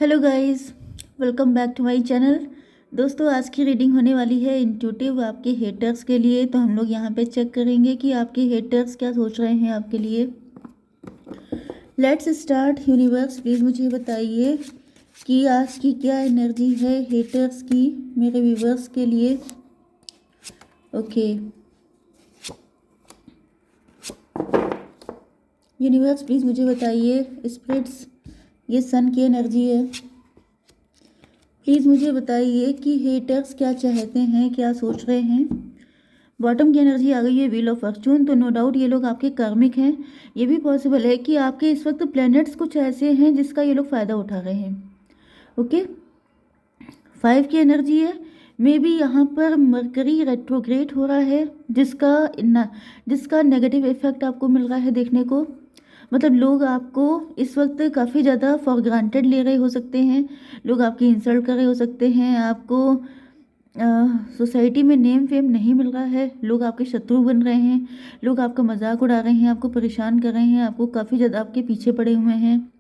Hello guys, welcome back to my channel. दोस्तों, आज की रीडिंग होने वाली है इंट्यूटिव आपके हेटर्स के लिए। तो हम लोग यहाँ पे चेक करेंगे कि आपके हेटर्स क्या सोच रहे हैं आपके लिए। Let's start. यूनिवर्स प्लीज़ मुझे बताइए कि आज की क्या एनर्जी है हेटर्स की मेरे व्यूवर्स के लिए। ओके यूनिवर्स प्लीज़ मुझे बताइए, स्पिरिट्स ये सन की एनर्जी है। प्लीज़ मुझे बताइए कि हेटर्स क्या चाहते हैं, क्या सोच रहे हैं। बॉटम की एनर्जी आ गई है व्हील ऑफ फॉर्चून। तो नो डाउट ये लोग आपके कार्मिक हैं। ये भी पॉसिबल है कि आपके इस वक्त प्लैनेट्स कुछ ऐसे हैं जिसका ये लोग फ़ायदा उठा रहे हैं। ओके, 5 की एनर्जी है। मे बी यहाँ पर मरकरी रेट्रोग्रेड हो रहा है जिसका नेगेटिव इफेक्ट आपको मिल रहा है देखने को। मतलब लोग आपको इस वक्त काफ़ी ज़्यादा फॉर ग्रांटेड ले रहे हो सकते हैं। लोग आपकी इंसल्ट कर रहे हो सकते हैं। आपको सोसाइटी में नेम फेम नहीं मिल रहा है। लोग आपके शत्रु बन रहे हैं। लोग आपका मजाक उड़ा रहे हैं, आपको परेशान कर रहे हैं, आपको काफ़ी ज़्यादा आपके पीछे पड़े हुए हैं।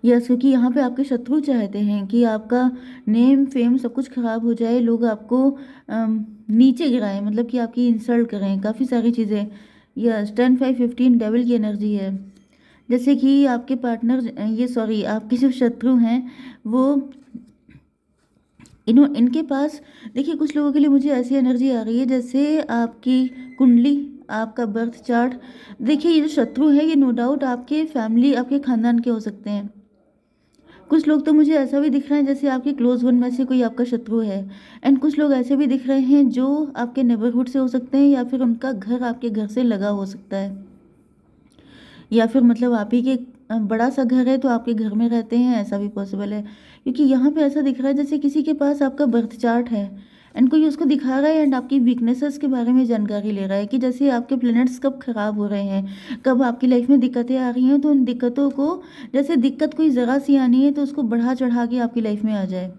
यस, क्योंकि यहाँ पे आपके शत्रु चाहते हैं कि आपका नेम फेम सब कुछ खराब हो जाए। लोग आपको नीचे गिराएं, मतलब कि आपकी इंसल्ट करें, काफ़ी सारी चीज़ें। यस, 10 5 15 डेविल की एनर्जी है। जैसे कि आपके पार्टनर आपके जो शत्रु हैं वो इनके पास, देखिए कुछ लोगों के लिए मुझे ऐसी एनर्जी आ रही है जैसे आपकी कुंडली, आपका बर्थ चार्ट। देखिए ये जो शत्रु है ये नो डाउट आपके फैमिली, आपके खानदान के हो सकते हैं। कुछ लोग तो मुझे ऐसा भी दिख रहे हैं जैसे आपके क्लोज वन में से कोई आपका शत्रु है। एंड कुछ लोग ऐसे भी दिख रहे हैं जो आपके नेबरहुड से हो सकते हैं, या फिर उनका घर आपके घर से लगा हो सकता है, या फिर मतलब आप ही के बड़ा सा घर है तो आपके घर में रहते हैं, ऐसा भी पॉसिबल है। क्योंकि यहाँ पे ऐसा दिख रहा है जैसे किसी के पास आपका बर्थ चार्ट है एंड कोई उसको दिखा रहा है एंड आपकी वीकनेसेस के बारे में जानकारी ले रहा है कि जैसे आपके प्लैनेट्स कब खराब हो रहे हैं, कब आपकी लाइफ में दिक्कतें आ रही हैं। तो उन दिक्कतों को, जैसे दिक्कत कोई ज़रा सी आनी है तो उसको बढ़ा चढ़ा के आपकी लाइफ में आ जाए,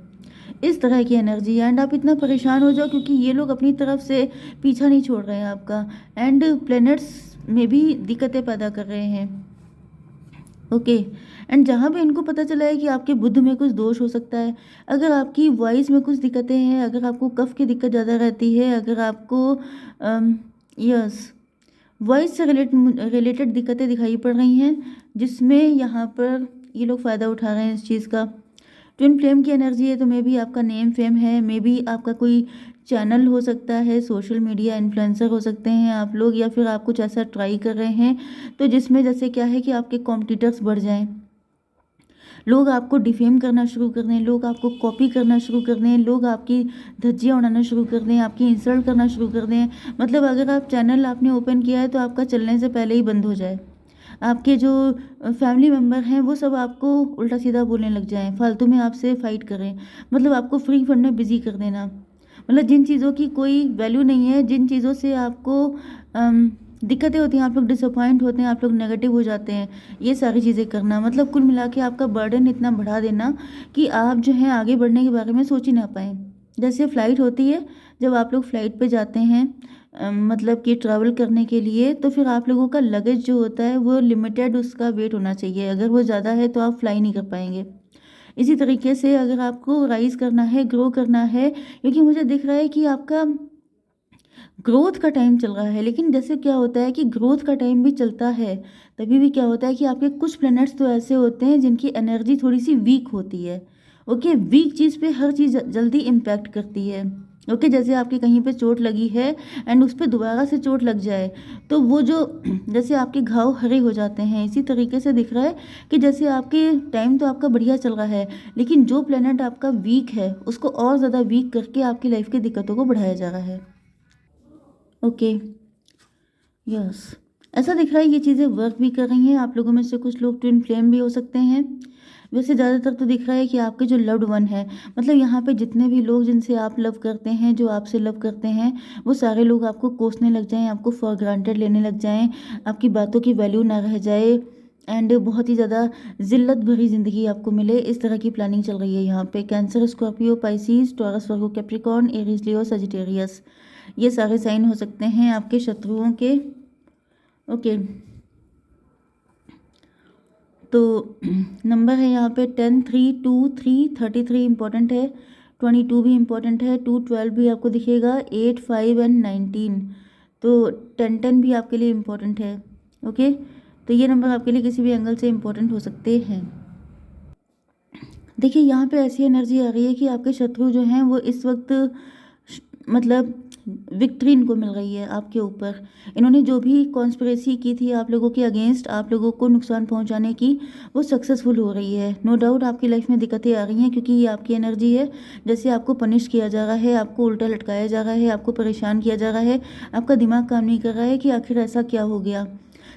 इस तरह की एनर्जी है। एंड आप इतना परेशान हो जाओ क्योंकि ये लोग अपनी तरफ से पीछा नहीं छोड़ रहे हैं आपका। एंड प्लैनेट्स में भी दिक्कतें पैदा कर रहे हैं। ओके, एंड जहाँ पे इनको पता चला है कि आपके बुद्ध में कुछ दोष हो सकता है, अगर आपकी वॉइस में कुछ दिक्कतें हैं, अगर आपको कफ की दिक्कत ज़्यादा रहती है, अगर आपको यस वॉइस से रिलेटेड दिक्कतें दिखाई पड़ रही हैं, जिसमें यहाँ पर ये लोग फ़ायदा उठा रहे हैं इस चीज़ का। ट्विन फ्लेम की एनर्जी है, तो मे बी आपका नेम फेम है, मे बी आपका कोई चैनल हो सकता है, सोशल मीडिया इन्फ्लुएंसर हो सकते हैं आप लोग, या फिर आप कुछ ऐसा ट्राई कर रहे हैं तो जिसमें जैसे क्या है कि आपके कॉम्पिटिटर्स बढ़ जाएं, लोग आपको डिफेम करना शुरू कर दें, लोग आपको कॉपी करना शुरू कर दें, लोग आपकी धज्जियाँ उड़ाना शुरू कर दें, आपकी इंसल्ट करना शुरू कर दें। मतलब अगर आप चैनल आपने ओपन किया है तो आपका चलने से पहले ही बंद हो जाए। आपके जो फैमिली मेम्बर हैं वो सब आपको उल्टा सीधा बोलने लग जाएं, फालतू में आपसे फाइट करें, मतलब आपको फ्री फंड में बिजी कर देना। मतलब जिन चीज़ों की कोई वैल्यू नहीं है, जिन चीज़ों से आपको दिक्कतें होती हैं, आप लोग डिसअपॉइंट होते हैं, आप लोग नेगेटिव हो जाते हैं, ये सारी चीज़ें करना, मतलब कुल मिला के आपका बर्डन इतना बढ़ा देना कि आप जो है आगे बढ़ने के बारे में सोच ही ना पाएँ। जैसे फ़्लाइट होती है, जब आप लोग फ़्लाइट पे जाते हैं मतलब कि ट्रैवल करने के लिए, तो फिर आप लोगों का लगेज जो होता है वो लिमिटेड उसका वेट होना चाहिए। अगर वो ज़्यादा है तो आप फ्लाई नहीं कर पाएंगे। इसी तरीके से अगर आपको राइज करना है, ग्रो करना है, क्योंकि मुझे दिख रहा है कि आपका ग्रोथ का टाइम चल रहा है, लेकिन जैसे क्या होता है कि ग्रोथ का टाइम भी चलता है, तभी भी क्या होता है कि आपके कुछ प्लैनेट्स तो ऐसे होते हैं जिनकी एनर्जी थोड़ी सी वीक होती है। ओके, वीक चीज़ पे हर चीज़ जल्दी इम्पैक्ट करती है। ओके, जैसे आपके कहीं पे चोट लगी है एंड उस पर दोबारा से चोट लग जाए तो वो जो जैसे आपके घाव हरे हो जाते हैं, इसी तरीके से दिख रहा है कि जैसे आपके टाइम तो आपका बढ़िया चल रहा है, लेकिन जो प्लैनेट आपका वीक है उसको और ज़्यादा वीक करके आपकी लाइफ की दिक्कतों को बढ़ाया जा रहा है। ओके, यस, ऐसा दिख रहा है ये चीज़ें वर्क भी कर रही हैं। आप लोगों में से कुछ लोग ट्विन फ्लेम भी हो सकते हैं। वैसे ज़्यादातर तो दिख रहा है कि आपके जो लव्ड वन है, मतलब यहाँ पे जितने भी लोग जिनसे आप लव करते हैं, जो आपसे लव करते हैं, वो सारे लोग आपको कोसने लग जाएं, आपको फॉर ग्रांटेड लेने लग जाएं, आपकी बातों की वैल्यू ना रह जाए, एंड बहुत ही ज़्यादा जिल्लत भरी ज़िंदगी आपको मिले, इस तरह की प्लानिंग चल रही है यहाँ पे। कैंसर, स्कॉर्पियो, पाइसीज, टॉरस, वर्गो, कैप्रिकॉर्न, एरीज, लियो, सजिटेरियस, ये सारे साइन हो सकते हैं आपके शत्रुओं के। ओके, तो नंबर है यहाँ पे 10, 3, 2, 3, 33 इंपॉर्टेंट है, 22 भी इंपॉर्टेंट है, 2, 12 भी आपको दिखेगा, 8, 5 एंड 19। तो 10 भी आपके लिए इम्पोर्टेंट है। ओके, तो ये नंबर आपके लिए किसी भी एंगल से इम्पोर्टेंट हो सकते हैं। देखिए यहाँ पे ऐसी एनर्जी आ रही है कि आपके शत्रु जो हैं वो इस वक्त मतलब विक्ट्री इनको मिल रही है आपके ऊपर। इन्होंने जो भी कॉन्स्पिरेसी की थी आप लोगों के अगेंस्ट, आप लोगों को नुकसान पहुंचाने की, वो सक्सेसफुल हो रही है। नो डाउट आपकी लाइफ में दिक्कतें आ रही हैं क्योंकि ये आपकी एनर्जी है। जैसे आपको पनिश किया जा रहा है, आपको उल्टा लटकाया जा रहा है, आपको परेशान किया जा रहा है, आपका दिमाग काम नहीं कर रहा है कि आखिर ऐसा क्या हो गया।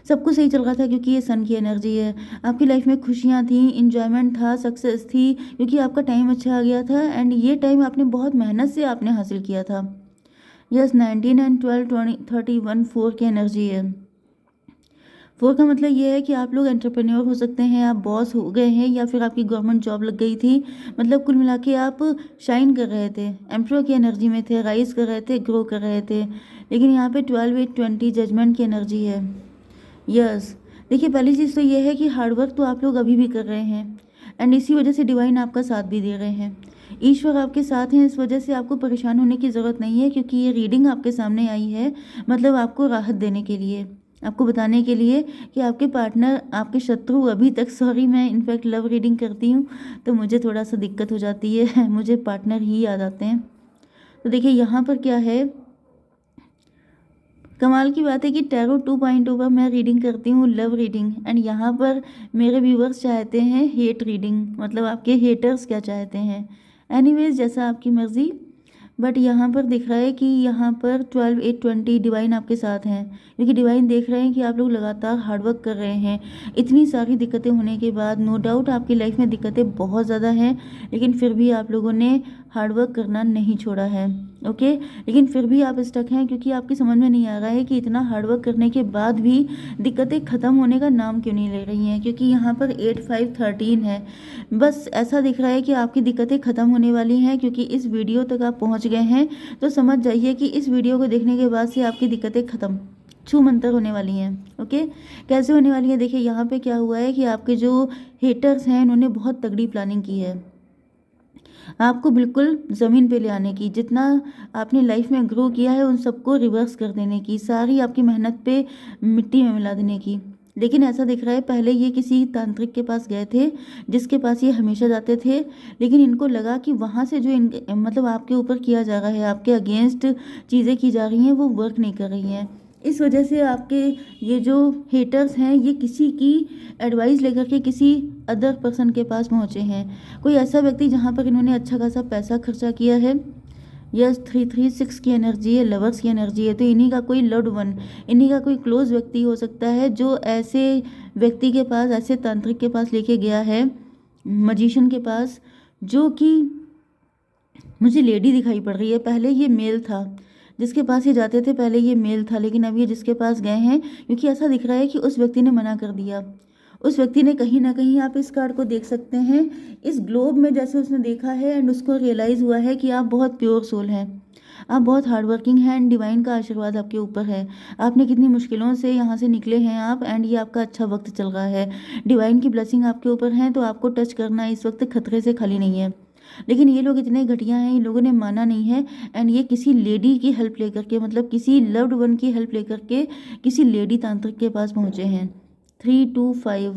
सब कुछ सही चल रहा था क्योंकि ये सन की एनर्जी है। आपकी लाइफ में खुशियाँ थी, इंजॉयमेंट था, सक्सेस थी, क्योंकि आपका टाइम अच्छा आ गया था एंड ये टाइम आपने बहुत मेहनत से आपने हासिल किया था। यस, 19 एंड 12, 20, 31 4 की एनर्जी है। 4 का मतलब ये है कि आप लोग एंटरप्रेन्योर हो सकते हैं, आप बॉस हो गए हैं या फिर आपकी गवर्नमेंट जॉब लग गई थी। मतलब कुल मिला के आप शाइन कर रहे थे, एम्प्रोर की एनर्जी में थे, राइज कर रहे थे, ग्रो कर रहे थे। लेकिन यहाँ पे 12, 8, 20 जजमेंट की एनर्जी है। यस, देखिए पहली चीज़ तो ये है कि हार्डवर्क तो आप लोग अभी भी कर रहे हैं एंड इसी वजह से डिवाइन आपका साथ भी दे रहे हैं। ईश्वर आपके साथ हैं, इस वजह से आपको परेशान होने की ज़रूरत नहीं है क्योंकि ये रीडिंग आपके सामने आई है मतलब आपको राहत देने के लिए, आपको बताने के लिए कि आपके पार्टनर, आपके शत्रु अभी तक, सॉरी मैं इनफैक्ट लव रीडिंग करती हूँ तो मुझे थोड़ा सा दिक्कत हो जाती है मुझे पार्टनर ही याद आते हैं। तो देखिए यहाँ पर क्या है, कमाल की बात है कि टैरो 2.0 पर मैं रीडिंग करती हूँ, लव रीडिंग, एंड यहाँ पर मेरे व्यूवर्स चाहते हैं हेट रीडिंग, मतलब आपके हेटर्स क्या चाहते हैं। एनीवेज जैसा आपकी मर्ज़ी। बट यहाँ पर दिख रहा है कि यहाँ पर 12, 8, 20 डिवाइन आपके साथ हैं क्योंकि डिवाइन देख रहे हैं कि आप लोग लगातार हार्डवर्क कर रहे हैं। इतनी सारी दिक्कतें होने के बाद नो डाउट आपकी लाइफ में दिक्कतें बहुत ज़्यादा हैं, लेकिन फिर भी आप लोगों ने हार्डवर्क करना नहीं छोड़ा है। ओके, लेकिन फिर भी आप स्टक हैं क्योंकि आपकी समझ में नहीं आ रहा है कि इतना हार्डवर्क करने के बाद भी दिक्कतें ख़त्म होने का नाम क्यों नहीं ले रही हैं, क्योंकि यहाँ पर 8, 5, 13 है। बस ऐसा दिख रहा है कि आपकी दिक्कतें ख़त्म होने वाली हैं क्योंकि इस वीडियो तक आप पहुँच गए हैं तो समझ जाइए कि इस वीडियो को देखने के बाद से आपकी दिक्कतें ख़त्म, छू मंतर होने वाली हैं। ओके, कैसे होने वाली है, देखिए यहाँ पे क्या हुआ है कि आपके जो हेटर्स हैं इन्होंने बहुत तगड़ी प्लानिंग की है आपको बिल्कुल ज़मीन पे ले आने की। जितना आपने लाइफ में ग्रो किया है उन सबको रिवर्स कर देने की, सारी आपकी मेहनत पे मिट्टी में मिला देने की। लेकिन ऐसा दिख रहा है पहले ये किसी तांत्रिक के पास गए थे जिसके पास ये हमेशा जाते थे, लेकिन इनको लगा कि वहाँ से जो मतलब आपके ऊपर किया जा रहा है, आपके अगेंस्ट चीज़ें की जा रही हैं वो वर्क नहीं कर रही हैं। इस वजह से आपके ये जो हेटर्स हैं ये किसी की एडवाइस लेकर के किसी अदर पर्सन के पास पहुँचे हैं, कोई ऐसा व्यक्ति जहाँ पर इन्होंने अच्छा खासा पैसा खर्चा किया है। यस, 336 की एनर्जी है, लवर्स की एनर्जी है, तो इन्हीं का कोई लव्ड वन, इन्हीं का कोई क्लोज व्यक्ति हो सकता है जो ऐसे व्यक्ति के पास, ऐसे तांत्रिक के पास लेके गया है, मजिशियन के पास, जो कि मुझे लेडी दिखाई पड़ रही है। पहले ये मेल था जिसके पास ये जाते थे, पहले ये मेल था, लेकिन अब ये जिसके पास गए हैं, क्योंकि ऐसा दिख रहा है कि उस व्यक्ति ने मना कर दिया। उस व्यक्ति ने कहीं ना कहीं, आप इस कार्ड को देख सकते हैं, इस ग्लोब में जैसे उसने देखा है एंड उसको रियलाइज़ हुआ है कि आप बहुत प्योर सोल हैं, आप बहुत हार्ड वर्किंग हैं एंड डिवाइन का आशीर्वाद आपके ऊपर है। आपने कितनी मुश्किलों से यहाँ से निकले हैं आप, एंड ये आपका अच्छा वक्त चल रहा है, डिवाइन की ब्लेसिंग आपके ऊपर है, तो आपको टच करना इस वक्त खतरे से खाली नहीं है। लेकिन ये लोग इतने घटिया हैं, इन लोगों ने माना नहीं है एंड ये किसी लेडी की हेल्प लेकर के, मतलब किसी लव्ड वन की हेल्प लेकर के किसी लेडी तांत्रिक के पास पहुँचे हैं। 325,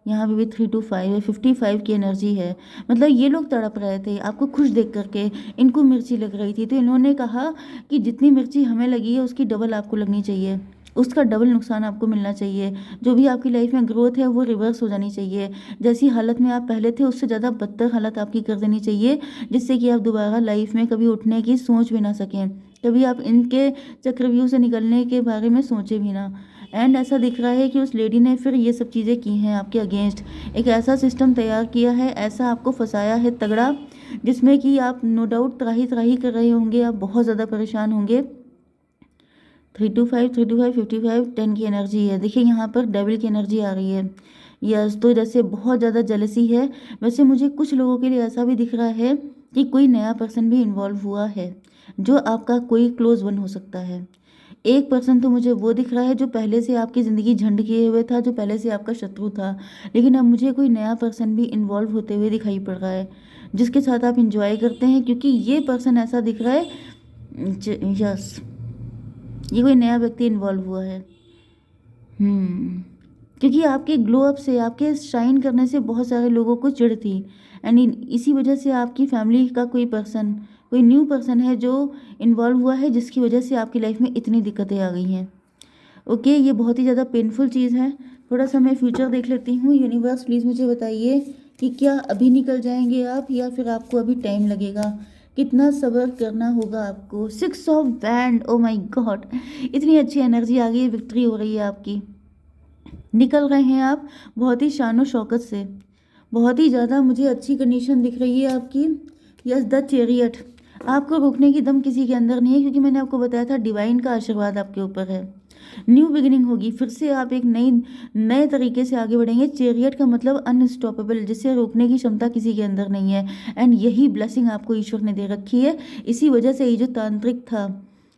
यहाँ पे भी 325 है, 55 की एनर्जी है। मतलब ये लोग तड़प रहे थे आपको खुश देख करके, इनको मिर्ची लग रही थी तो इन्होंने कहा कि जितनी मिर्ची हमें लगी है उसकी डबल आपको लगनी चाहिए, उसका डबल नुकसान आपको मिलना चाहिए। जो भी आपकी लाइफ में ग्रोथ है वो रिवर्स हो जानी चाहिए, जैसी हालत में आप पहले थे उससे ज़्यादा बदतर हालत आपकी कर देनी चाहिए, जिससे कि आप दोबारा लाइफ में कभी उठने की सोच भी ना सकें, कभी आप इनके चक्रव्यूह से निकलने के बारे में सोचें भी ना। एंड ऐसा दिख रहा है कि उस लेडी ने फिर ये सब चीज़ें की हैं आपके अगेंस्ट, एक ऐसा सिस्टम तैयार किया है, ऐसा आपको फंसाया है तगड़ा, जिसमें कि आप नो डाउट त्राही त्राही कर रहे होंगे, आप बहुत ज़्यादा परेशान होंगे। 325, 325, 55, 10 की एनर्जी है। देखिए यहाँ पर डेविल की एनर्जी आ रही है। यस, तो जैसे बहुत ज़्यादा जेलसी है, वैसे मुझे कुछ लोगों के लिए ऐसा भी दिख रहा है कि कोई नया पर्सन भी इन्वॉल्व हुआ है जो आपका कोई क्लोज वन हो सकता है। एक पर्सन तो मुझे वो दिख रहा है जो पहले से आपकी ज़िंदगी झंड किए हुए था, जो पहले से आपका शत्रु था। लेकिन अब मुझे कोई नया पर्सन भी इन्वॉल्व होते हुए दिखाई पड़ रहा है, जिसके साथ आप एंजॉय करते हैं, क्योंकि ये पर्सन ऐसा दिख रहा है यस, ये कोई नया व्यक्ति इन्वॉल्व हुआ है। क्योंकि आपके ग्लो अप से, आपके शाइन करने से बहुत सारे लोगों को चिढ़ थी, एंड इसी वजह से आपकी फैमिली का कोई पर्सन, कोई न्यू पर्सन है जो इन्वॉल्व हुआ है, जिसकी वजह से आपकी लाइफ में इतनी दिक्कतें आ गई हैं। ओके, ये बहुत ही ज़्यादा पेनफुल चीज़ है। थोड़ा सा मैं फ्यूचर देख लेती हूँ। यूनिवर्स प्लीज़ मुझे बताइए कि क्या अभी निकल जाएंगे आप, या फिर आपको अभी टाइम लगेगा, कितना सब्र करना होगा आपको। 6 of wand, oh my God, इतनी अच्छी एनर्जी आ गई है, विक्ट्री हो रही है आपकी। निकल रहे हैं आप बहुत ही शानो शौकत से, बहुत ही ज़्यादा मुझे अच्छी कंडीशन दिख रही है आपकी। यस, द चैरियट, आपको रोकने की दम किसी के अंदर नहीं है, क्योंकि मैंने आपको बताया था डिवाइन का आशीर्वाद आपके ऊपर है। न्यू बिगिनिंग होगी, फिर से आप एक नए तरीके से आगे बढ़ेंगे। चैरियट का मतलब अनस्टॉपेबल, जिसे रोकने की क्षमता किसी के अंदर नहीं है, एंड यही ब्लेसिंग आपको ईश्वर ने दे रखी है। इसी वजह से ये जो तांत्रिक था,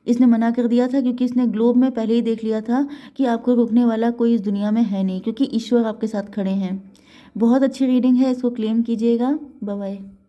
इसने मना कर दिया था, क्योंकि इसने ग्लोब में पहले ही देख लिया था कि आपको रोकने वाला कोई इस दुनिया में है नहीं, क्योंकि ईश्वर आपके साथ खड़े हैं। बहुत अच्छी रीडिंग है, इसको क्लेम कीजिएगा। Bye bye.